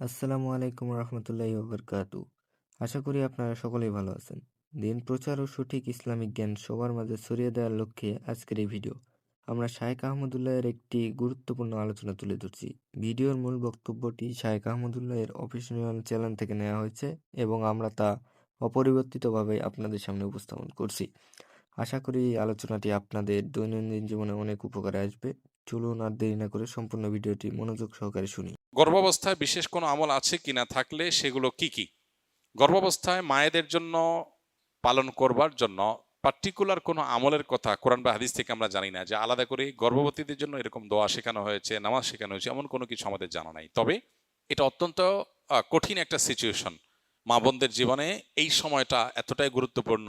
আসসালামু আলাইকুম রহমতুল্লাহি ওবরকাতু। আশা করি আপনারা সকলেই ভালো আছেন। দিন প্রচার ও সঠিক ইসলামিক জ্ঞান সবার মাঝে ছড়িয়ে দেওয়ার লক্ষ্যে আজকের এই ভিডিও। আমরা শায়েখ আহমদুল্লাহের একটি গুরুত্বপূর্ণ আলোচনা তুলে ধরছি। ভিডিওর মূল বক্তব্যটি শায়েখ আহমদুল্লাহের অফিসিয়াল চ্যানেল থেকে নেওয়া হয়েছে এবং আমরা তা অপরিবর্তিতভাবে আপনাদের সামনে উপস্থাপন করছি। আশা করি এই আলোচনাটি আপনাদের দৈনন্দিন জীবনে অনেক উপকারে আসবে। চলুন আর দেরি না করে সম্পূর্ণ ভিডিওটি মনোযোগ সহকারে শুনি। গর্ভাবস্থায় বিশেষ কোনো আমল আছে কিনা, থাকলে সেগুলো কি কি? গর্ভাবস্থায় মায়েদের জন্য পালন করবার জন্য পার্টিকুলার কোনো আমলের কথা কোরআন বা হাদিস থেকে আমরা জানি না, যে আলাদা করে গর্ভবতীদের জন্য এরকম দোয়া শেখানো হয়েছে, নামাজ শেখানো হয়েছে, এমন কোনো কিছু আমাদের জানা নাই। তবে এটা অত্যন্ত কঠিন একটা সিচুয়েশন মা বোনদের জীবনে। এই সময়টা এতটাই গুরুত্বপূর্ণ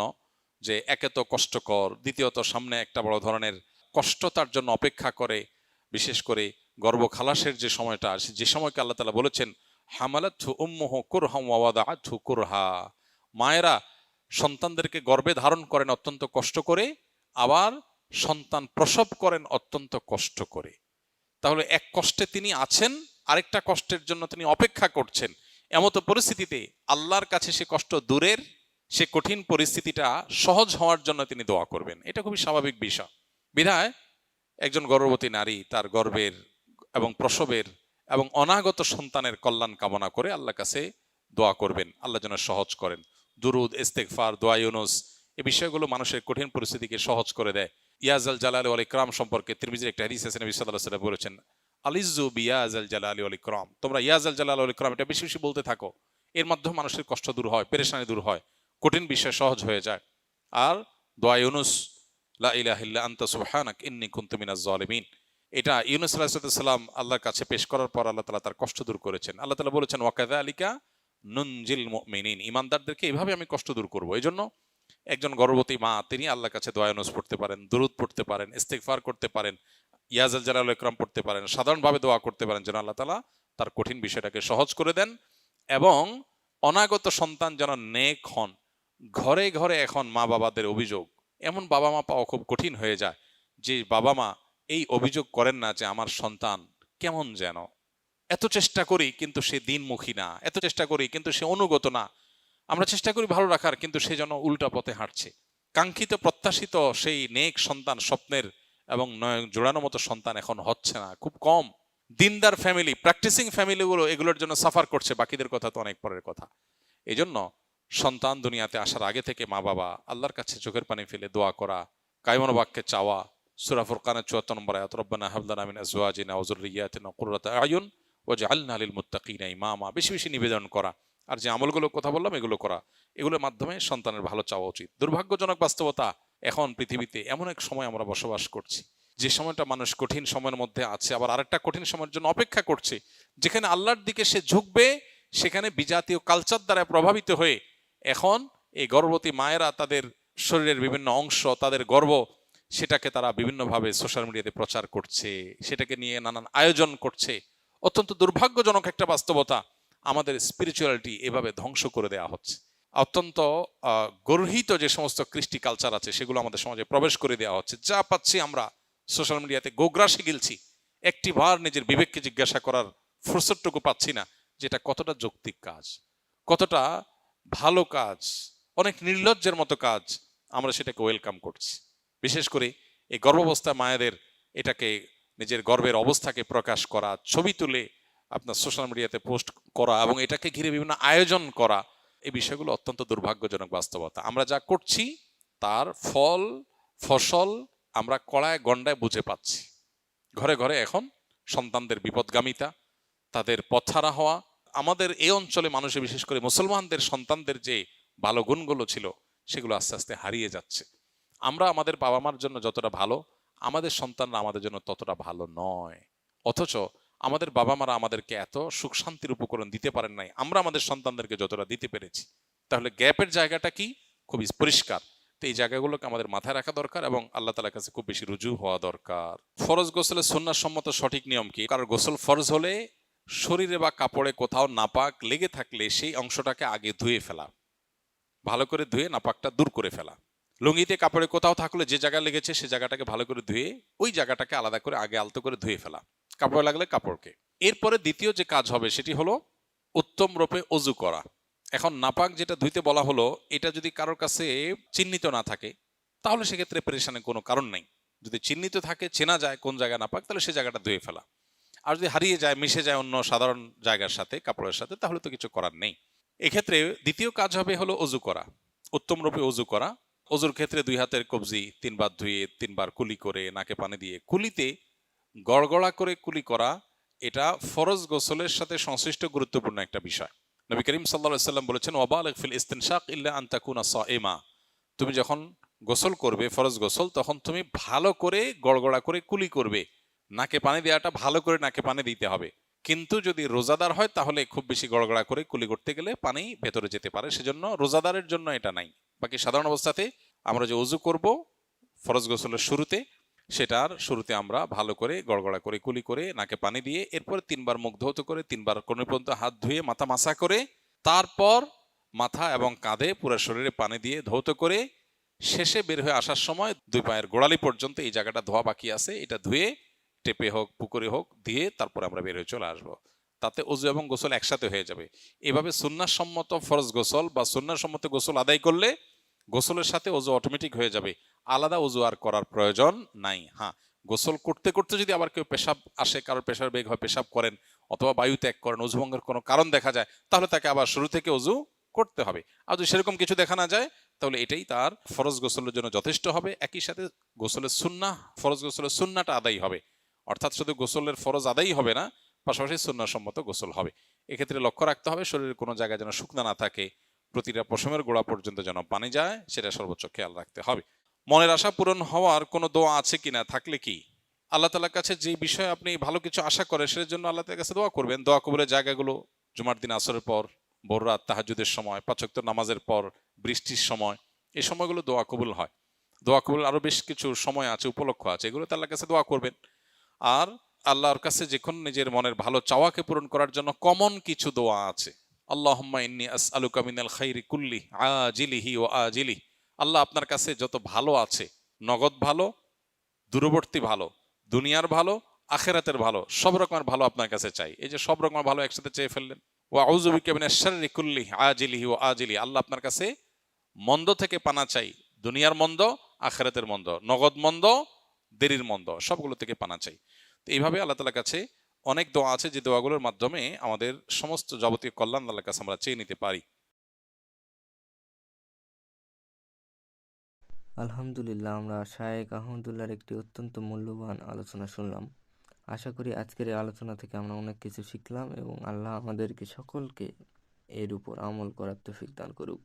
যে একে তো কষ্টকর, দ্বিতীয়ত সামনে একটা বড় ধরনের কষ্ট তার জন্য অপেক্ষা করে। বিশেষ করে গর্ভ খালাসের যে সময়টা আসে, যে সময়কে আল্লাহ তাআলা বলেছেন হামালাতহু উম্মুহু কুরহাম ওয়া ওয়াদাআতহু কুরহা, মায়েরা সন্তানদেরকে গর্ভে ধারণ করেন অত্যন্ত কষ্ট করে, আবার সন্তান প্রসব করেন অত্যন্ত কষ্ট করে। তাহলে এক কষ্টে তিনি আছেন, আরেকটা কষ্টের জন্য তিনি অপেক্ষা করছেন। এমতো পরিস্থিতিতে আল্লাহর কাছে সে কষ্ট দূরের, সে কঠিন পরিস্থিতিটা সহজ হওয়ার জন্য তিনি দোয়া করবেন। এটা খুবই স্বাভাবিক বিষয়। বিধায় একজন গর্ভবতী নারী তার গর্ভের এবং প্রসবের এবং অনাগত সন্তানের কল্যাণ কামনা করে আল্লাহর কাছে দোয়া করবেন, আল্লাহ যেন সহজ করেন। দুরুদ, ইস্তেগফার, দোয়া ইউনুস, এই বিষয়গুলো মানুষের কঠিন পরিস্থিতিকে সহজ করে দেয়। ইয়াজাল জালালি ওয়াল ইকরাম সম্পর্কে তিরমিজির একটা হাদিস আছে, নবী সাল্লাল্লাহু আলাইহি ওয়াসাল্লাম বলেছেন আলিজু বিয়াজাল জালালি ওয়াল ইকরাম, তোমরা ইয়াজাল জালালি ওয়াল ইকরাম এটা বেশি বেশি বলতে থাকো। এর মাধ্যমে মানুষের কষ্ট দূর হয়, পেরেশানি দূর হয়, কঠিন বিষয় সহজ হয়ে যায়। আর দোয়া ইউনুস, লা ইলাহা ইল্লা আনতা সুবহানাক ইন্নী কুনতু মিনাজ জালিমিন, এটা ইউনূস আলাইহিস সালাম আল্লাহর কাছে পেশ করার পর আল্লাহ তাআলা তার কষ্ট দূর করেছেন। আল্লাহ তাআলা বলেছেন ওয়াকাযালিকা নুনজিল মুমিনিন, ঈমানদারদেরকে এভাবে আমি কষ্ট দূর করব। এজন্য একজন গর্ভবতী মা তিনি আল্লাহর কাছে দোয়া ইউনুস পড়তে পারেন, দুরূদ পড়তে পারেন, ইস্তিগফার করতে পারেন, ইয়াজাল জালাল ইকরাম পড়তে পারেন, সাধারণভাবে দোয়া করতে পারেন যেন আল্লাহ তাআলা তার কঠিন বিষয়টাকে সহজ করে দেন এবং অনাগত সন্তান যেন নেক হন। ঘরে ঘরে এখন মা বাবাদের অভিযোগ, এমন বাবা মা পাওয়া খুব কঠিন হয়ে যায় যে বাবা মা এই অভিযোগ করেন না যে আমার সন্তান কেমন যেন, এত চেষ্টা করি কিন্তু সে দিনমুখী না, এত চেষ্টা করি কিন্তু সে অনুগত না, আমরা চেষ্টা করি ভালো রাখার কিন্তু সে যেন উল্টা পথে হাঁটছে। কাঙ্ক্ষিত প্রত্যাশিত সেই নেক সন্তান, স্বপ্নের এবং নয়ন জোড়ানো মতো সন্তান এখন হচ্ছে না, খুব কম। দিনদার ফ্যামিলি, প্র্যাকটিসিং ফ্যামিলিগুলো এগুলোর জন্য সাফার করছে, বাকিদের কথা তো অনেক পরের কথা। এই জন্য সন্তান দুনিয়াতে আসার আগে থেকে মা বাবা আল্লাহর কাছে চোখের পানি ফেলে দোয়া করা, কায়মন বাক্যে চাওয়া। সূরা ফুরকানের ৭৪ নম্বর আয়াত, রব্বানা হাব লানা মিন আজওয়াজিনা ওয়া যুররিয়্যাতিনা কুররাতা আয়ুন ওয়াজআলনা লিল মুত্তাকিনা ইমামা, বেশি বেশি নিবেদন করা। আর যে আমলগুলোর কথা বললাম এগুলো করা, এগুলোর মাধ্যমে সন্তানের ভালো চাওয়া উচিত। দুর্ভাগ্যজনক বাস্তবতা, এখন পৃথিবীতে এমন এক সময় আমরা বসবাস করছি যে সময়টা মানুষ কঠিন সময়ের মধ্যে আছে, আবার আরেকটা কঠিন সময়ের জন্য অপেক্ষা করছে, যেখানে আল্লাহর দিকে সে ঝুঁকবে, সেখানে বিজাতীয় কালচার দ্বারা প্রভাবিত হয়ে এখন এই গর্ভবতী মায়েরা তাদের শরীরের বিভিন্ন অংশ, তাদের গর্ভ, সেটাকে তারা বিভিন্নভাবে সোশ্যাল মিডিয়াতে প্রচার করছে, সেটাকে নিয়ে নানান আয়োজন করছে। অত্যন্ত দুর্ভাগ্যজনক একটা বাস্তবতা, আমাদের স্পিরিচুয়ালিটি এভাবে ধ্বংস করে দেওয়া হচ্ছে। অত্যন্ত গর্হিত যে সমস্ত কৃষ্টি কালচার আছে সেগুলো আমাদের সমাজে প্রবেশ করে দেওয়া হচ্ছে। যা পাচ্ছি আমরা সোশ্যাল মিডিয়াতে গোগ্রাসে গিলছি, একটি বার নিজের বিবেককে জিজ্ঞাসা করার ফুরসতটুকু পাচ্ছি না যেটা কতটা যৌক্তিক কাজ, কতটা ভালো কাজ, অনেক নির্লজ্জের মতো কাজ, আমরা সেটাকে ওয়েলকাম করছি। বিশেষ করে এই গর্ভাবস্থা মায়েদের এটাকে, নিজের গর্ভের অবস্থাকে প্রকাশ করা, ছবি তুলে আপনার সোশ্যাল মিডিয়াতে পোস্ট করা এবং এটাকে ঘিরে বিভিন্ন আয়োজন করা, এই বিষয়গুলো অত্যন্ত দুর্ভাগ্যজনক বাস্তবতা। আমরা যা করছি তার ফল ফসল আমরা কড়ায় গন্ডায় বুঝে পাচ্ছি। ঘরে ঘরে এখন সন্তানদের বিপদগামিতা, তাদের পথহারা হওয়া, আমাদের এই অঞ্চলে মানুষের বিশেষ করে মুসলমানদের সন্তানদের যে ভালো গুণগুলো ছিল সেগুলো আস্তে আস্তে হারিয়ে যাচ্ছে। আমরা আমাদের বাবা মার জন্য যতটা ভালো, আমাদের সন্তানরা আমাদের জন্য ততটা ভালো নয়। অথচ আমাদের বাবা মারা আমাদেরকে এত সুখ শান্তির উপকরণ দিতে পারেন নাই, আমরা আমাদের সন্তানদেরকে যতটা দিতে পেরেছি। তাহলে গ্যাপের জায়গাটা কি, খুবই পরিষ্কার। তো এই জায়গাগুলোকে আমাদের মাথায় রাখা দরকার এবং আল্লাহ তাআলার কাছে খুব বেশি রুজু হওয়া দরকার। ফরজ গোসলের সুন্নাহ সম্মত সঠিক নিয়ম কি? কারণ গোসল ফরজ হলে শরীরে বা কাপড়ে কোথাও নাপাক লেগে থাকলে সেই অংশটাকে আগে ধুয়ে ফেলা, ভালো করে ধুয়ে নাপাকটা দূর করে ফেলা। লুঙ্গিতে কাপড়ে কোথাও থাকলে যে জায়গায় লেগেছে সে জায়গাটাকে ভালো করে ধুয়ে ওই জায়গাটাকে আলাদা করে আগে আলতো করে ধুয়ে ফেলা, কাপড় লাগলে কাপড়কে। এরপরে দ্বিতীয় যে কাজ হবে সেটি হলো উত্তম রূপে অজু করা। এখন নাপাক যেটা ধুইতে বলা হলো, এটা যদি কারোর কাছে চিহ্নিত না থাকে তাহলে সেক্ষেত্রে পেরেশানের কোনো কারণ নাই। যদি চিহ্নিত থাকে, চেনা যায় কোন জায়গা নাপাক, তাহলে সেই জায়গাটা ধুয়ে ফেলা। আর যদি হারিয়ে যায়, মিশে যায় অন্য সাধারণ জায়গার সাথে, কাপড়ের সাথে, তাহলে তো কিছু করার নেই। এক্ষেত্রে দ্বিতীয় কাজ হবে হলো অজু করা, উত্তম রূপে অজু করা। অজুর ক্ষেত্রে 2 হাতের কবজি 3 বার ধুয়ে 3 বার কুলি করে নাকে পানি দিয়ে, কুলিতে গড়গড়া করে কুলি করা, এটা ফরজ গোসলের সাথে সংশ্লিষ্ট গুরুত্বপূর্ণ একটা বিষয়। নবী করিম সাল্লাল্লাহু আলাইহি সাল্লাম বলেছেন, ওয়াবালিগ ফিল ইস্তিনশাক ইল্লা আন তাকুনা সাইমা। তুমি যখন গোসল করবে, ফরজ গোসল, তখন তুমি ভালো করে গড়গড়া করে কুলি করবে। নাকে পানি দেওয়াটা ভালো করে নাকে পানি দিতে হবে। কিন্তু যদি রোজাদার হয় তাহলে খুব বেশি গড়গড়া করে কুলি করতে গেলে পানি ভেতরে যেতে পারে, সেজন্য রোজাদারের জন্য এটা নাই। বাকি সাধারণ অবস্থাতে আমরা যে অজু করব ফরজ গোসলের শুরুতে, সেটার শুরুতে আমরা ভালো করে গড়গড়া করে কুলি করে নাকে পানি দিয়ে, এরপর 3 বার মুখ ধৌত করে 3 বার কোণ পর্যন্ত হাত ধুয়ে মাথা মাসা করে, তারপর মাথা এবং কাঁধে পুরো শরীরে পানি দিয়ে ধৌত করে, শেষে বের হয়ে আসার সময় 2 পায়ের গোড়ালি পর্যন্ত এই জায়গাটা ধোয়া বাকি আছে, এটা ধুয়ে টেপে হোক পুকুরে হোক দিয়ে তারপর আমরা বের হয়ে চলে আসবো। তাতে অজু এবং গোসল একসাথে হয়ে যাবে। এভাবে সুন্নাহসম্মত ফরজ গোসল বা সুন্নাহসম্মত গোসল আদায় করলে গোসলের সাথে অজু অটোমেটিক হয়ে যাবে, আলাদা অজু আর করার প্রয়োজন নাই। হ্যাঁ, গোসল করতে করতে যদি আবার কেউ পেশাব আসে, কারোর পেশার বেগ হয়, পেশাব করেন অথবা বায়ু ত্যাগ করেন, অজু ভঙ্গের কোনো কারণ দেখা যায়, তাহলে তাকে আবার শুরু থেকে অজু করতে হবে। আর যদি সেরকম কিছু দেখা না যায় তাহলে এটাই তার ফরজ গোসলের জন্য যথেষ্ট হবে। একই সাথে গোসলের সুন্নাহ, ফরজ গোসলের সুন্নাহটা আদায় হবে, অর্থাৎ শুধু গোসলের ফরজ আদায়ই হবে না, পাশাপাশি সুন্নাহসম্মত গোসল হবে। এক্ষেত্রে লক্ষ্য রাখতে হবে শরীরের কোনো জায়গায় যেন শুকনা না থাকে, প্রতিটা পশমের গোড়া পর্যন্ত যেন পানি যায়, সেটা সর্বোচ্চ খেয়াল রাখতে হবে। মনের আশা পূরণ হওয়ার কোনো দোয়া আছে কিনা, থাকলে কি আল্লাহ তাআলার কাছে যে বিষয়ে আপনি ভালো কিছু আশা করেন সেটার জন্য আল্লাহ তাআলার কাছে দোয়া করবেন। দোয়া কবুলের জায়গাগুলো জুমার দিন আসরের পর, ভোর রাত তাহাজ্জুদের সময়, 5 ওয়াক্ত নামাজের পর, বৃষ্টির সময়, এই সময়গুলো দোয়া কবুল হয়। দোয়া কবুল আরো বেশ কিছু সময় আছে, উপলক্ষ আছে, এগুলো তো আল্লাহর কাছে দোয়া করবেন। আর আল্লাহর কাছে যখন নিজের মনের ভালো চাওয়াকে পূরণ করার জন্য কমন কিছু দোয়া আছে। আল্লাহুম্মা ইন্নী আসআলুকা মিনাল খাইরি কুল্লি আজিলিহি ওয়া আজিলিহি। আল্লাহ, আপনার কাছে যত ভালো আছে, নগদ ভালো, দূরবর্তী ভালো, দুনিয়ার ভালো, আখেরাতের ভালো, সব রকমের ভালো আপনার কাছে চাই। এই যে সব রকমের ভালো একসাথে চেয়ে ফেললেন। ওয়া আউযু বিকা মিনাশ শাররি কুল্লি আজিলিহি ওয়া আজিলিহি। আল্লাহ, আপনার কাছে মন্দ থেকে পানা চাই, দুনিয়ার মন্দ, আখেরাতের মন্দ, নগদ মন্দ, দেরির মন্দ, সবগুলো থেকে পানা চাই। তো এইভাবে আল্লাহ তাআলার কাছে অনেক দোয়া আছে, যে দোয়াগুলোর মাধ্যমে আমাদের সমস্ত যাবতীয় কল্যাণ আল্লাহর কাছে আমরা চেয়ে নিতে পারি। আলহামদুলিল্লাহ, আমরা শায়েখ আহমদুল্লাহর একটি অত্যন্ত মূল্যবান আলোচনা শুনলাম। আশা করি আজকের এই আলোচনা থেকে আমরা অনেক কিছু শিখলাম এবং আল্লাহ আমাদেরকে সকলকে এর উপর আমল করার তৌফিক দান করুক।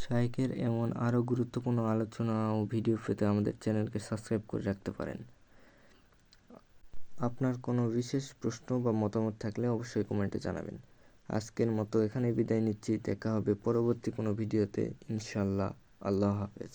শায়েখের এমন আরও গুরুত্বপূর্ণ আলোচনা ও ভিডিও পেতে আমাদের চ্যানেলকে সাবস্ক্রাইব করে রাখতে পারেন। আপনার কোনো বিশেষ প্রশ্ন বা মতামত থাকলে অবশ্যই কমেন্টে জানাবেন। আজকের মতো এখানে বিদায় নিচ্ছি। দেখা হবে পরবর্তী কোনো ভিডিওতে ইনশাআল্লাহ। আল্লাহ হাফেজ।